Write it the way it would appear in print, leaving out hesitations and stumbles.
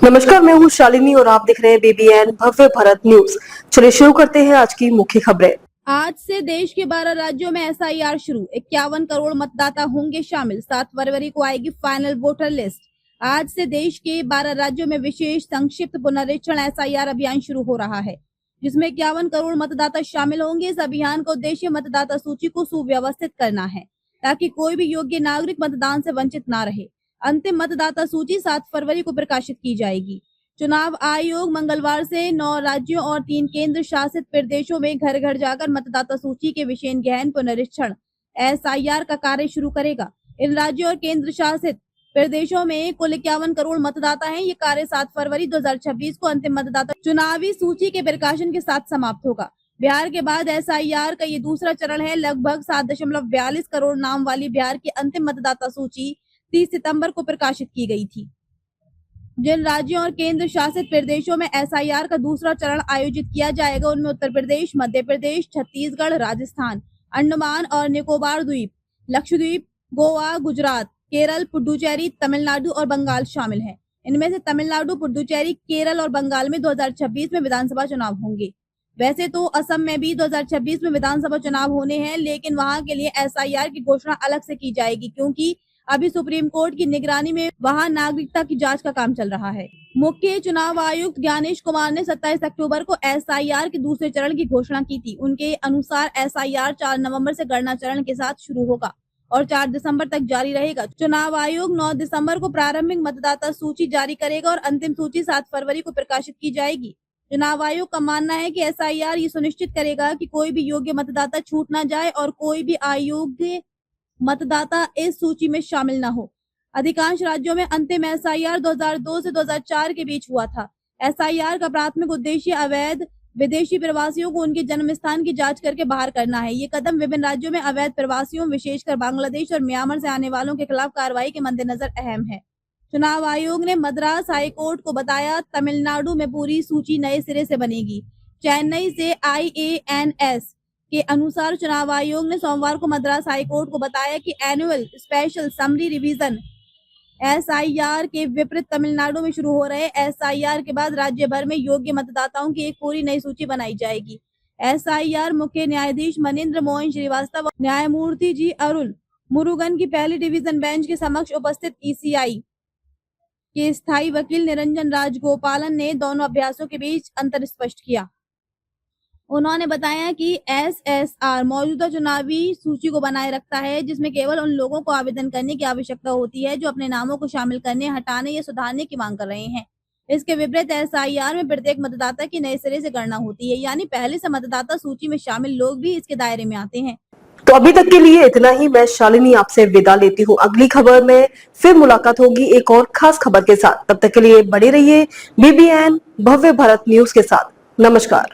नमस्कार, मैं हूँ शालिनी और आप देख रहे हैं BBN भव्य भारत न्यूज। चलिए शुरू करते हैं आज की मुख्य खबरें। आज से देश के 12 राज्यों में SIR शुरू। 51 करोड़ मतदाता होंगे शामिल। 7 फरवरी को आएगी फाइनल वोटर लिस्ट। आज से देश के 12 राज्यों में विशेष संक्षिप्त पुनरीक्षण SIR अभियान शुरू हो रहा है, जिसमें 51 करोड़ मतदाता शामिल होंगे। इस अभियान का उद्देश्य मतदाता सूची को सुव्यवस्थित करना है, ताकि कोई भी योग्य नागरिक मतदान से वंचित न रहे। अंतिम मतदाता सूची 7 फरवरी को प्रकाशित की जाएगी। चुनाव आयोग मंगलवार से 9 राज्यों और 3 केंद्र शासित प्रदेशों में घर घर जाकर मतदाता सूची के विशेष गहन पुनरीक्षण SIR का कार्य शुरू करेगा। इन राज्यों और केंद्र शासित प्रदेशों में कुल 51 करोड़ मतदाता हैं। ये कार्य 7 फरवरी 2026 को अंतिम मतदाता चुनावी सूची के प्रकाशन के साथ समाप्त होगा। बिहार के बाद SIR का ये दूसरा चरण है। लगभग 7.42 करोड़ नाम वाली बिहार की अंतिम मतदाता सूची 30 सितंबर को प्रकाशित की गई थी। जिन राज्यों और केंद्र शासित प्रदेशों में SIR का दूसरा चरण आयोजित किया जाएगा, उनमें उत्तर प्रदेश, मध्य प्रदेश, छत्तीसगढ़, राजस्थान, अंडमान और निकोबार द्वीप, लक्षद्वीप, गोवा, गुजरात, केरल, पुडुचेरी, तमिलनाडु और बंगाल शामिल हैं। इनमें से तमिलनाडु, पुडुचेरी, केरल और बंगाल में 2026 में विधानसभा चुनाव होंगे। वैसे तो असम में भी 2026 में विधानसभा चुनाव होने हैं, लेकिन वहां के लिए SIR की घोषणा अलग से की जाएगी, क्योंकि अभी सुप्रीम कोर्ट की निगरानी में वहां नागरिकता की जांच का काम चल रहा है। मुख्य चुनाव आयुक्त ज्ञानेश कुमार ने 27 अक्टूबर को SIR के दूसरे चरण की घोषणा की थी। उनके अनुसार SIR 4 नवंबर से गणना चरण के साथ शुरू होगा और 4 दिसंबर तक जारी रहेगा। चुनाव आयोग 9 दिसंबर को प्रारंभिक मतदाता सूची जारी करेगा और अंतिम सूची 7 फरवरी को प्रकाशित की जाएगी। चुनाव आयोग का मानना है कि SIR ये सुनिश्चित करेगा कि कोई भी योग्य मतदाता छूट न जाए और कोई भी अयोग्य मतदाता इस सूची में शामिल न हो। अधिकांश राज्यों में अंतिम SIR 2002 से 2004 के बीच हुआ था। SIR का प्राथमिक उद्देश्य अवैध विदेशी प्रवासियों को उनके जन्म स्थान की जांच करके बाहर करना है। ये कदम विभिन्न राज्यों में अवैध प्रवासियों, विशेषकर बांग्लादेश और म्यांमार से आने वालों के खिलाफ कार्रवाई के मद्देनजर अहम है। चुनाव आयोग ने मद्रास हाईकोर्ट को बताया, तमिलनाडु में पूरी सूची नए सिरे से बनेगी। चेन्नई से IANS के अनुसार चुनाव आयोग ने सोमवार को मद्रास हाईकोर्ट को बताया कि annual special summary revision SIR के विपरीत तमिलनाडु में शुरू हो रहे SIR के बाद राज्य भर में योग्य मतदाताओं की एक पूरी नई सूची बनाई जाएगी। SIR मुख्य न्यायाधीश मनीन्द्र मोहन श्रीवास्तव और न्यायमूर्ति जी अरुण मुरुगन की पहली डिवीजन बेंच के समक्ष उपस्थित ECI के स्थायी वकील निरंजन राजगोपालन ने दोनों अभ्यासों के बीच अंतर स्पष्ट किया। उन्होंने बताया कि SSR मौजूदा चुनावी सूची को बनाए रखता है, जिसमें केवल उन लोगों को आवेदन करने की आवश्यकता होती है जो अपने नामों को शामिल करने, हटाने या सुधारने की मांग कर रहे हैं। इसके विपरीत SIR में प्रत्येक मतदाता की नए सिरे से गणना होती है, यानी पहले से मतदाता सूची में शामिल लोग भी इसके दायरे में आते हैं। तो अभी तक के लिए इतना ही। मैं शालिनी आपसे विदा लेती हूँ। अगली खबर में फिर मुलाकात होगी एक और खास खबर के साथ। तब तक के लिए बने रहिए BBN भव्य भारत न्यूज के साथ। नमस्कार।